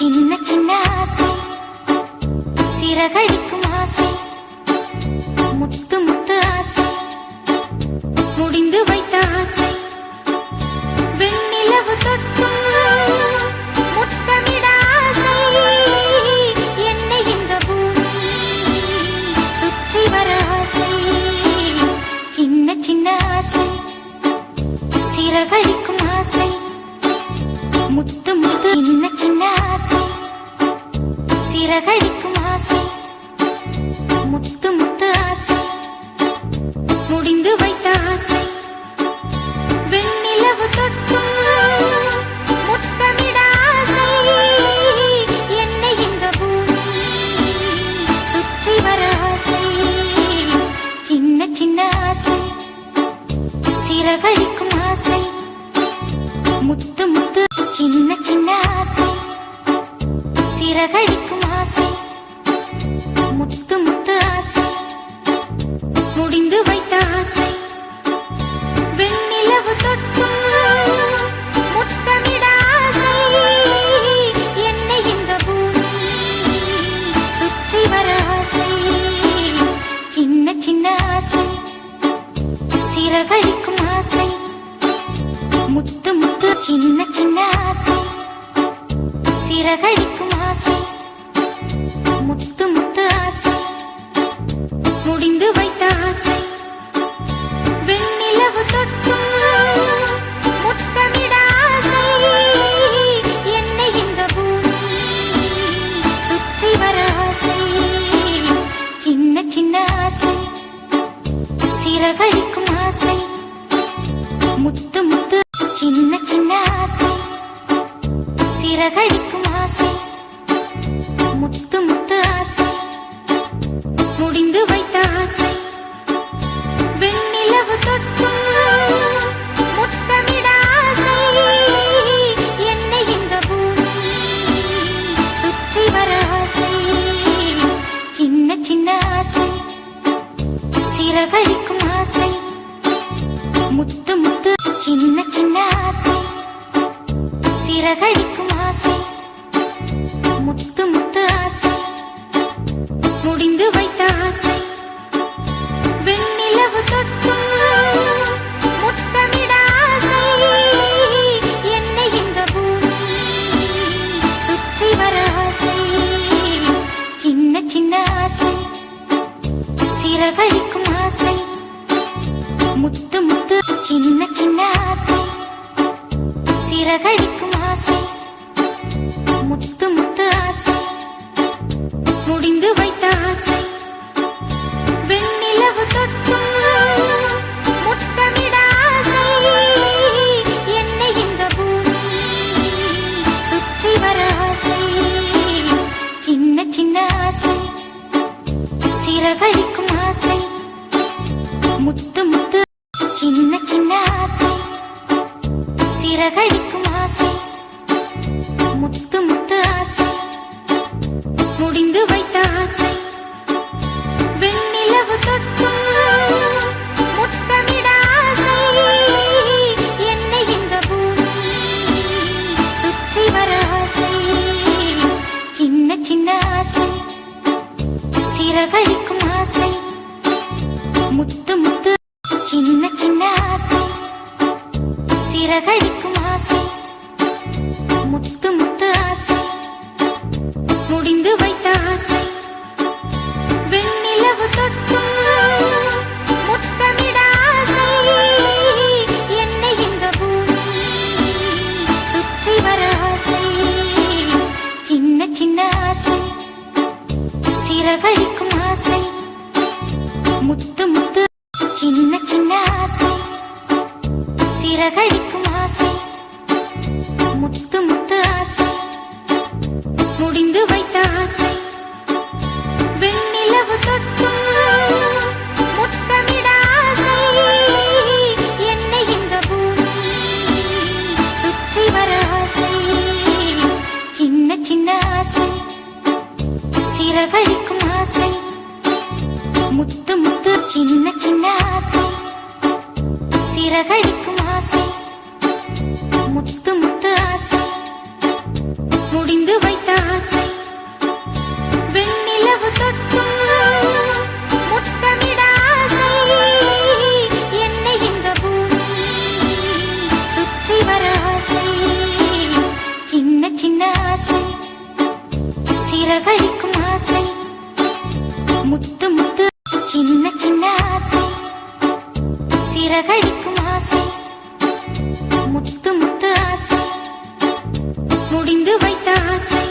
சின்ன சின்ன ஆசை சிறகடிக்கும் ஆசை முத்து முத்து ஆசை முடிந்து வைத்த ஆசை வெண்ணிலவு தொட்டும் முத்தமிட ஆசை என்னை இந்த பூமி சுற்றி வர ஆசை சின்ன சின்ன ஆசை சிறகடிக்கும் ஆசை முத்து முத்து சின்ன சின்ன ஆசை சிறகடிக்கும் ஆசை முத்து முத்து ஆசை முடிந்து வைத்த ஆசை வெண்ணிலவு தொட்டும் முத்தமிட ஆசை என்னை இந்த பூமி சுற்றி வர ஆசை சின்ன சின்ன ஆசை சிறகடிக்கும் ஆசை முத்து முத்து சின்ன சின்ன ஆசை சிறகடிக்கும் ஆசை முத்து முத்து ஆசை முடிந்து வைத்த ஆசை வெண்ணிலவு தொட்டும் முத்தமிட ஆசை என்னை இந்த பூமி சுற்றி வர ஆசை சின்ன சின்ன ஆசை சிறகடிக்கும் ஆசை முத்து முத்து சின்ன சின்ன ஆசை சிறகடிக்கும் ஆசை முத்து முத்து ஆசை முடிந்து வைத்த ஆசை வெண்ணிலவு தொட்டும் முத்தமிட ஆசை என்னை இந்த பூமி சுற்றி வர ஆசை சின்ன சின்ன ஆசை சிறகடிக்கும் ஆசை முத்து முத்து சின்ன சின்ன ஆசை சிறகடிக்கும் ஆசை முத்து முத்து ஆசை முடிந்து வைத்த ஆசை வெண்ணிலவு தொட்டும் முத்தமிட ஆசை என்னை இந்த பூமி சுற்றி வர ஆசை சின்ன சின்ன ஆசை சிறகடிக்கும் ஆசை முத்து முத்து சின்ன சின்ன ஆசை சிறகடிக்கும் ஆசை முத்து முத்து ஆசை முடிந்து வைத்த ஆசை வெண்ணிலவு தொட்டும் முத்தமிட ஆசை என்னை இந்த பூமி சுற்றி வர ஆசை சின்ன சின்ன ஆசை சிறகடிக்கும் ஆசை முத்து முத்து சின்ன சின்ன ஆசை சிறகடிக்கும் ஆசை முத்து முத்து ஆசை முடிந்து வைத்த ஆசை வெண்ணிலவு தொட்டும் முத்தமிட ஆசை என்னை இந்த பூமி சுற்றி வர ஆசை சின்ன சின்ன ஆசை சிறகடிக்கும் ஆசை முத்து முத்து சின்ன சின்ன ஆசை சிறகடிக்கும் ஆசை முத்து முத்து ஆசை முடிந்து வைத்த ஆசை வெண்ணிலவு தொட்டும் முத்தமிட ஆசை என்னை இந்த பூமி சுற்றி வர ஆசை சின்ன சின்ன ஆசை சிறகடிக்கும் ஆசை முத்து முத்து சின்ன சின்ன ஆசை சிறகடிக்கும் ஆசை முத்து முத்து ஆசை முடிந்து வைத்த ஆசை வெண்ணிலவு தொட்டும் முத்தமிட ஆசை என்னை இந்த பூமி சுற்றி வர ஆசை சின்ன சின்ன ஆசை சிறகடிக்கும் ஆசை முத்து முத்து சின்ன சின்ன ஆசை சிறகடிக்கும் ஆசை முத்து முத்து ஆசை முடிந்து வைத்த ஆசை வெண்ணிலவு தொட்டும் முத்தமிட ஆசை என்னை இந்த பூமி சுற்றி வர ஆசை சின்ன சின்ன ஆசை சிறகடிக்கும் ஆசை முத்து முத்து சின்ன சின்ன ஆசை சிறகடிக்கும் ஆசை முத்து முத்து ஆசை முடிந்து வைத்த ஆசை வெண்ணிலவு தொட்டும் முத்தமிட ஆசை என்னை இந்த பூமி சுற்றி வர ஆசை சின்ன சின்ன ஆசை சிறகடிக்கும் ஆசை முத்து முத்து சின்ன சின்ன ஆசை சிறகடிக்கும் ஆசை முத்து முத்து ஆசை முடிந்து வைத்த ஆசை